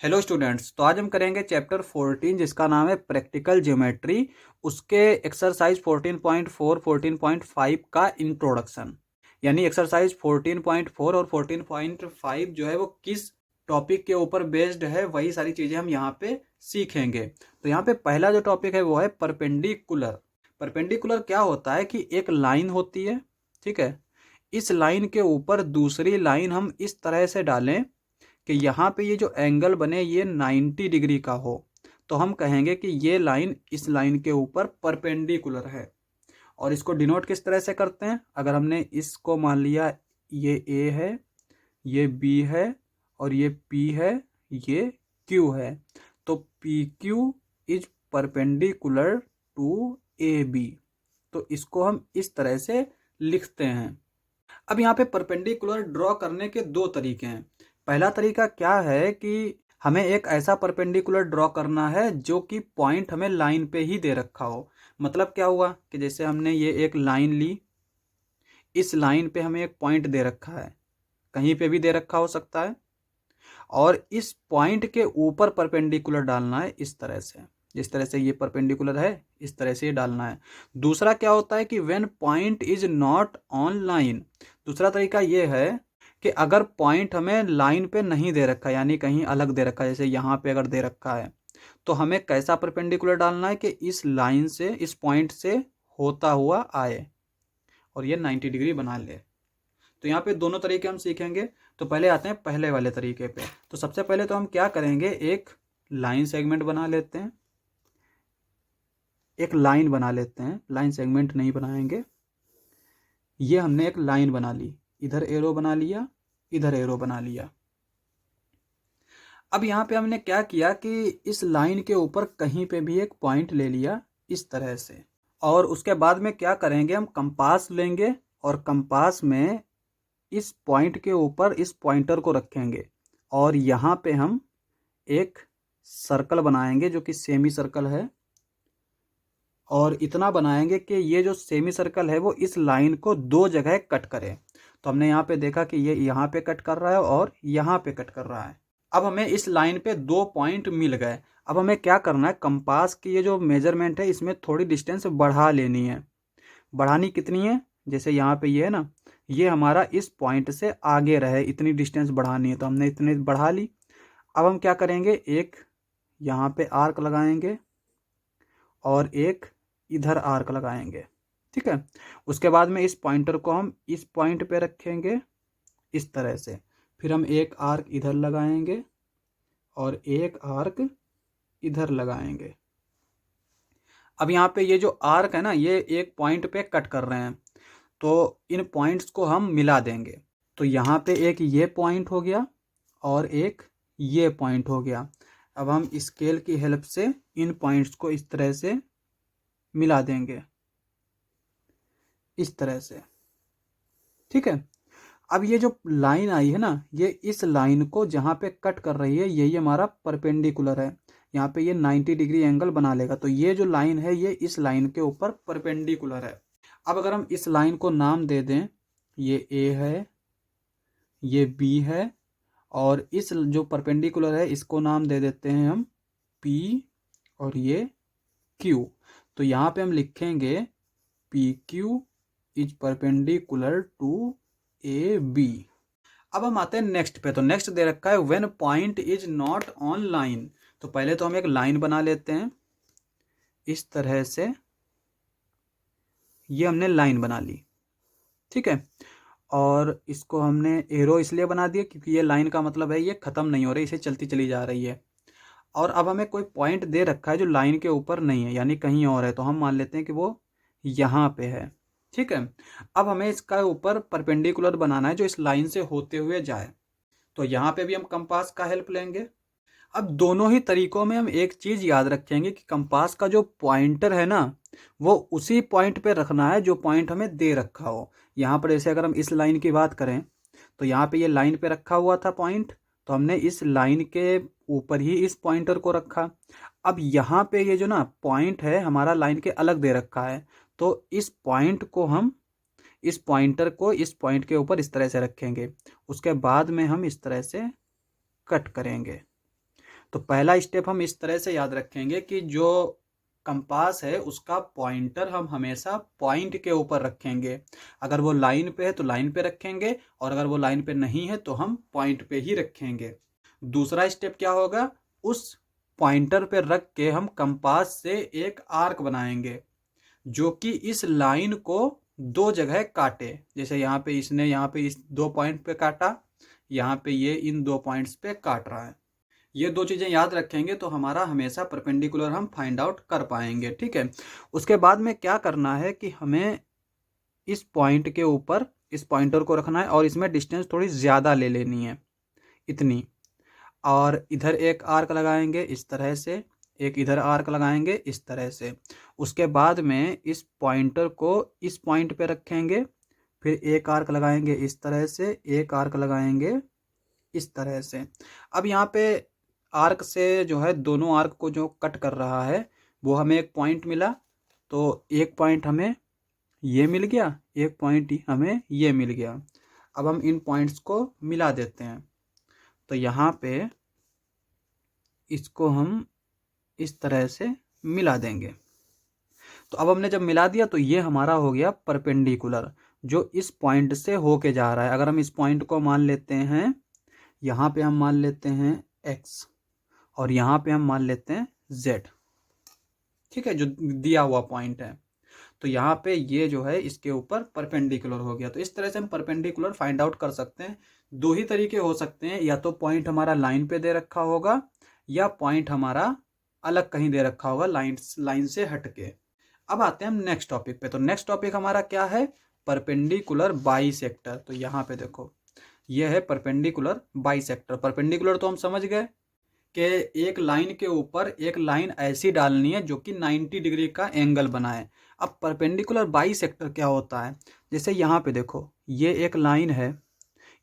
Hello students. तो आज हम करेंगे चैप्टर 14 जिसका नाम है प्रैक्टिकल ज्योमेट्री। उसके एक्सरसाइज 14.4 14.5 का इंट्रोडक्शन। यानी एक्सरसाइज 14.4 और 14.5 जो है वो किस टॉपिक के ऊपर बेस्ड है, वही सारी चीज़ें हम यहाँ पे सीखेंगे। तो यहाँ पे पहला जो टॉपिक है वो है परपेंडिकुलर। परपेंडिकुलर क्या होता है कि एक लाइन होती है, ठीक है। इस लाइन के ऊपर दूसरी लाइन हम इस तरह से डालें कि यहाँ पे ये जो एंगल बने ये 90 डिग्री का हो, तो हम कहेंगे कि ये लाइन इस लाइन के ऊपर परपेंडिकुलर है। और इसको डिनोट किस तरह से करते हैं? अगर हमने इसको मान लिया ये ए है, ये बी है और ये पी है, ये क्यू है, तो P Q is perpendicular to A B. तो इसको हम इस तरह से लिखते हैं। अब यहाँ पे परपेंडिकुलर ड्रॉ करने के दो तरीके हैं। पहला तरीका क्या है कि हमें एक ऐसा परपेंडिकुलर ड्रॉ करना है जो कि पॉइंट हमें लाइन पे ही दे रखा हो। मतलब क्या हुआ कि जैसे हमने ये एक लाइन ली, इस लाइन पे हमें एक पॉइंट दे रखा है, कहीं पे भी दे रखा हो सकता है, और इस पॉइंट के ऊपर परपेंडिकुलर डालना है इस तरह से। जिस तरह से ये परपेंडिकुलर है इस तरह से ये डालना है। दूसरा क्या होता है कि when point is not on line. दूसरा तरीका ये है कि अगर पॉइंट हमें लाइन पे नहीं दे रखा है, यानी कहीं अलग दे रखा है, जैसे यहाँ पे अगर दे रखा है, तो हमें कैसा परपेंडिकुलर डालना है कि इस लाइन से, इस पॉइंट से होता हुआ आए और ये 90 डिग्री बना ले। तो यहाँ पे दोनों तरीके हम सीखेंगे। तो पहले आते हैं पहले वाले तरीके पे। तो सबसे पहले तो हम क्या करेंगे, एक लाइन सेगमेंट बना लेते हैं। एक लाइन बना लेते हैं, लाइन सेगमेंट नहीं बनाएंगे। ये हमने एक लाइन बना ली, इधर एरो बना लिया, इधर एरो बना लिया। अब यहाँ पे हमने क्या किया कि इस लाइन के ऊपर कहीं पे भी एक पॉइंट ले लिया इस तरह से। और उसके बाद में क्या करेंगे, हम कंपास लेंगे और कंपास में इस पॉइंट के ऊपर इस पॉइंटर को रखेंगे और यहाँ पे हम एक सर्कल बनाएंगे जो कि सेमी सर्कल है। और इतना बनाएंगे कि ये जो सेमी सर्कल है वो इस लाइन को दो जगह कट करे। तो हमने यहाँ पे देखा कि ये यहाँ पे कट कर रहा है और यहाँ पे कट कर रहा है। अब हमें इस लाइन पे दो पॉइंट मिल गए। अब हमें क्या करना है, कंपास की ये जो मेजरमेंट है इसमें थोड़ी डिस्टेंस बढ़ा लेनी है। बढ़ानी कितनी है, जैसे यहाँ पे ये है ना, ये हमारा इस पॉइंट से आगे रहे, इतनी डिस्टेंस बढ़ानी है, तो हमने इतनी बढ़ा ली। अब हम क्या करेंगे, एक यहाँ पे आर्क लगाएंगे और एक इधर आर्क लगाएंगे, ठीक है। उसके बाद में इस पॉइंटर को हम इस पॉइंट पे रखेंगे इस तरह से। फिर हम एक आर्क इधर लगाएंगे और एक आर्क इधर लगाएंगे। अब यहाँ पे ये जो आर्क है ना, ये एक पॉइंट पे कट कर रहे हैं, तो इन पॉइंट्स को हम मिला देंगे। तो यहाँ पे एक ये पॉइंट हो गया और एक ये पॉइंट हो गया। अब हम स्केल की हेल्प से इन पॉइंट्स को इस तरह से मिला देंगे, इस तरह से, ठीक है। अब ये जो लाइन आई है ना, ये इस लाइन को जहाँ पे कट कर रही है यही हमारा परपेंडिकुलर है। यहाँ पे ये 90 डिग्री एंगल बना लेगा। तो ये जो लाइन है ये इस लाइन के ऊपर परपेंडिकुलर है। अब अगर हम इस लाइन को नाम दे दें, ये ए है, ये बी है, और इस जो परपेंडिकुलर है इसको नाम दे देते हैं हम पी और ये क्यू। तो यहाँ पे हम लिखेंगे P Q is perpendicular to A B. अब हम आते हैं नेक्स्ट पे। तो नेक्स्ट दे रखा है when point is not on line. तो पहले तो हम एक लाइन बना लेते हैं इस तरह से। ये हमने लाइन बना ली, ठीक है। और इसको हमने एरो इसलिए बना दिया क्योंकि ये लाइन का मतलब है ये ख़त्म नहीं हो रही, इसे चलती चली जा रही है। और अब हमें कोई पॉइंट दे रखा है जो लाइन के ऊपर नहीं है, यानी कहीं और है, तो हम मान लेते हैं कि वो यहाँ पे है, ठीक है। अब हमें इसका ऊपर परपेंडिकुलर बनाना है जो इस लाइन से होते हुए जाए। तो यहाँ पे भी हम कंपास का हेल्प लेंगे। अब दोनों ही तरीकों में हम एक चीज़ याद रखेंगे कि कंपास का जो पॉइंटर है ना, वो उसी पॉइंट पे रखना है जो पॉइंट हमें दे रखा हो। यहाँ पर जैसे अगर हम इस लाइन की बात करें, तो यहाँ पे ये लाइन पे रखा हुआ था पॉइंट, तो हमने इस लाइन के ऊपर ही इस पॉइंटर को रखा। अब यहाँ पे ये जो ना पॉइंट है हमारा लाइन के अलग दे रखा है, तो इस पॉइंट को हम, इस पॉइंटर को इस पॉइंट के ऊपर इस तरह से रखेंगे। उसके बाद में हम इस तरह से कट करेंगे। तो पहला स्टेप हम इस तरह से याद रखेंगे कि जो कंपास है उसका पॉइंटर हम हमेशा पॉइंट के ऊपर रखेंगे। अगर वो लाइन पे है तो लाइन पे रखेंगे, और अगर वो लाइन पे नहीं है तो हम पॉइंट पे ही रखेंगे। दूसरा स्टेप क्या होगा, उस पॉइंटर पे रख के हम कंपास से एक आर्क बनाएंगे जो कि इस लाइन को दो जगह काटे। जैसे यहाँ पे इसने यहाँ पे इस 2 पॉइंट पे काटा, यहाँ पे ये इन 2 पॉइंट्स पे काट रहा है। ये 2 चीज़ें याद रखेंगे तो हमारा हमेशा परपेंडिकुलर हम फाइंड आउट कर पाएंगे। ठीक है, उसके बाद में क्या करना है कि हमें इस पॉइंट के ऊपर इस पॉइंटर को रखना है और इसमें डिस्टेंस थोड़ी ज़्यादा ले लेनी है, इतनी। और इधर एक आर्क लगाएंगे इस तरह से, एक इधर आर्क लगाएंगे इस तरह से। उसके बाद में इस पॉइंटर को इस पॉइंट पे रखेंगे, फिर एक आर्क लगाएंगे इस तरह से, एक आर्क लगाएंगे इस तरह से। अब यहाँ पे आर्क से जो है दोनों आर्क को जो कट कर रहा है वो हमें एक पॉइंट मिला, तो एक पॉइंट हमें ये मिल गया, एक पॉइंट हमें ये मिल गया। अब हम इन पॉइंट्स को मिला देते हैं, तो यहाँ पे इसको हम इस तरह से मिला देंगे। तो अब हमने जब मिला दिया तो ये हमारा हो गया परपेंडिकुलर जो इस पॉइंट से होके जा रहा है। अगर हम इस पॉइंट को मान लेते हैं, यहाँ पे हम मान लेते हैं x और यहाँ पे हम मान लेते हैं z, ठीक है, जो दिया हुआ पॉइंट है। तो यहाँ पे ये जो है इसके ऊपर परपेंडिकुलर हो गया। तो इस तरह से हम परपेंडिकुलर फाइंड आउट कर सकते हैं। 2 ही तरीके हो सकते हैं, या तो पॉइंट हमारा लाइन पे दे रखा होगा या पॉइंट हमारा अलग कहीं दे रखा होगा लाइन से हटके। अब आते हैं हम नेक्स्ट टॉपिक पे। तो नेक्स्ट टॉपिक हमारा क्या है, परपेंडिकुलर बाइसेक्टर। तो यहाँ पे देखो ये है परपेंडिकुलर बाइसेक्टर। परपेंडिकुलर तो हम समझ गए कि एक लाइन के ऊपर एक लाइन ऐसी डालनी है जो कि 90 डिग्री का एंगल बनाए। अब परपेंडिकुलर बाइसेक्टर क्या होता है, जैसे यहाँ पे देखो ये एक लाइन है,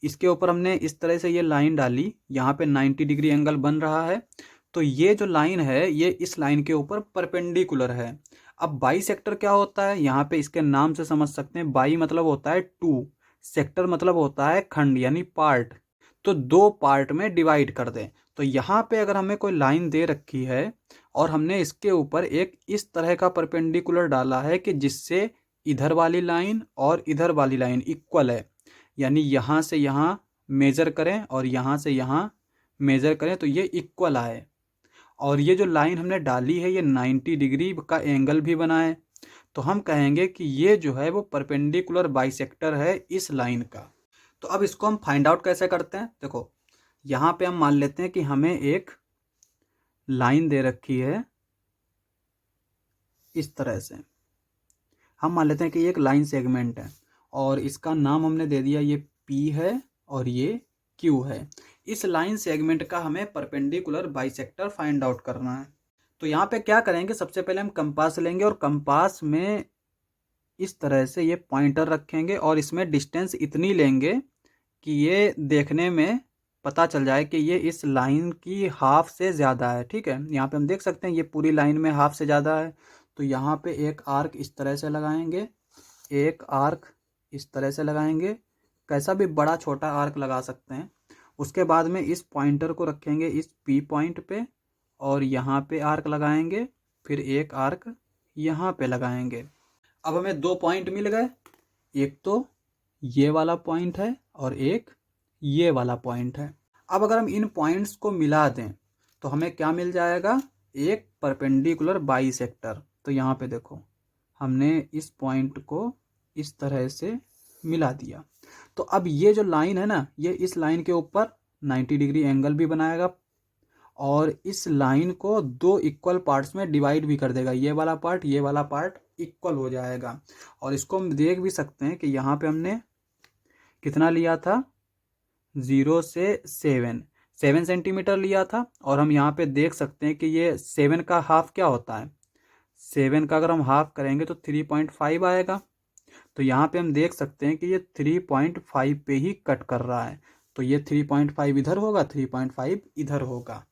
इसके ऊपर हमने इस तरह से ये लाइन डाली, यहाँ पे 90 डिग्री एंगल बन रहा है। तो ये जो लाइन है ये इस लाइन के ऊपर परपेंडिकुलर है। अब बाइसेक्टर क्या होता है, यहाँ पे इसके नाम से समझ सकते हैं। बाई मतलब होता है 2, सेक्टर मतलब होता है खंड यानी पार्ट। तो 2 पार्ट में डिवाइड कर दें। तो यहाँ पे अगर हमें कोई लाइन दे रखी है और हमने इसके ऊपर एक इस तरह का परपेंडिकुलर डाला है कि जिससे इधर वाली लाइन और इधर वाली लाइन इक्वल है, यानी यहाँ से यहाँ मेज़र करें और यहाँ से यहाँ मेज़र करें तो ये इक्वल आए, और ये जो लाइन हमने डाली है ये 90 डिग्री का एंगल भी बनाए, तो हम कहेंगे कि ये जो है वो परपेंडिकुलर बाइसेक्टर है इस लाइन का। तो अब इसको हम फाइंड आउट कैसे करते हैं, देखो यहाँ पे हम मान लेते हैं कि हमें एक लाइन दे रखी है इस तरह से। हम मान लेते हैं कि एक लाइन सेगमेंट है और इसका नाम हमने दे दिया ये P है और ये Q है। इस लाइन सेगमेंट का हमें परपेंडिकुलर बाइसेक्टर फाइंड आउट करना है। तो यहाँ पे क्या करेंगे, सबसे पहले हम कंपास लेंगे और कंपास में इस तरह से ये पॉइंटर रखेंगे और इसमें डिस्टेंस इतनी लेंगे कि ये देखने में पता चल जाए कि ये इस लाइन की हाफ से ज़्यादा है। ठीक है, यहाँ पे हम देख सकते हैं ये पूरी लाइन में हाफ से ज़्यादा है। तो यहाँ पे एक आर्क इस तरह से लगाएंगे, एक आर्क इस तरह से लगाएंगे, कैसा भी बड़ा छोटा आर्क लगा सकते हैं। उसके बाद में इस पॉइंटर को रखेंगे इस P पॉइंट पे और यहाँ पे आर्क लगाएंगे, फिर एक आर्क यहाँ पे लगाएंगे। अब हमें 2 पॉइंट मिल गए, एक तो ये वाला पॉइंट है और एक ये वाला पॉइंट है। अब अगर हम इन पॉइंट्स को मिला दें तो हमें क्या मिल जाएगा, एक परपेंडिकुलर बाइसेक्टर। तो यहाँ पे देखो हमने इस पॉइंट को इस तरह से मिला दिया। तो अब ये जो लाइन है ना, ये इस लाइन के ऊपर 90 डिग्री एंगल भी बनाएगा और इस लाइन को 2 इक्वल पार्ट्स में डिवाइड भी कर देगा। ये वाला पार्ट इक्वल हो जाएगा। और इसको हम देख भी सकते हैं कि यहाँ पे हमने कितना लिया था, 0 से 7 सेंटीमीटर लिया था। और हम यहाँ पे देख सकते हैं कि ये 7 का हाफ क्या होता है, 7 का अगर हम हाफ करेंगे तो 3.5 आएगा। तो यहाँ पे हम देख सकते हैं कि ये 3.5 पे ही कट कर रहा है। तो ये 3.5 इधर होगा, 3.5 इधर होगा।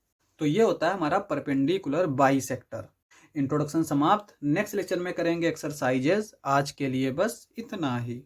तो ये होता है हमारा परपेंडिकुलर बाइसेक्टर। इंट्रोडक्शन समाप्त। नेक्स्ट लेक्चर में करेंगे एक्सरसाइजेज। आज के लिए बस इतना ही।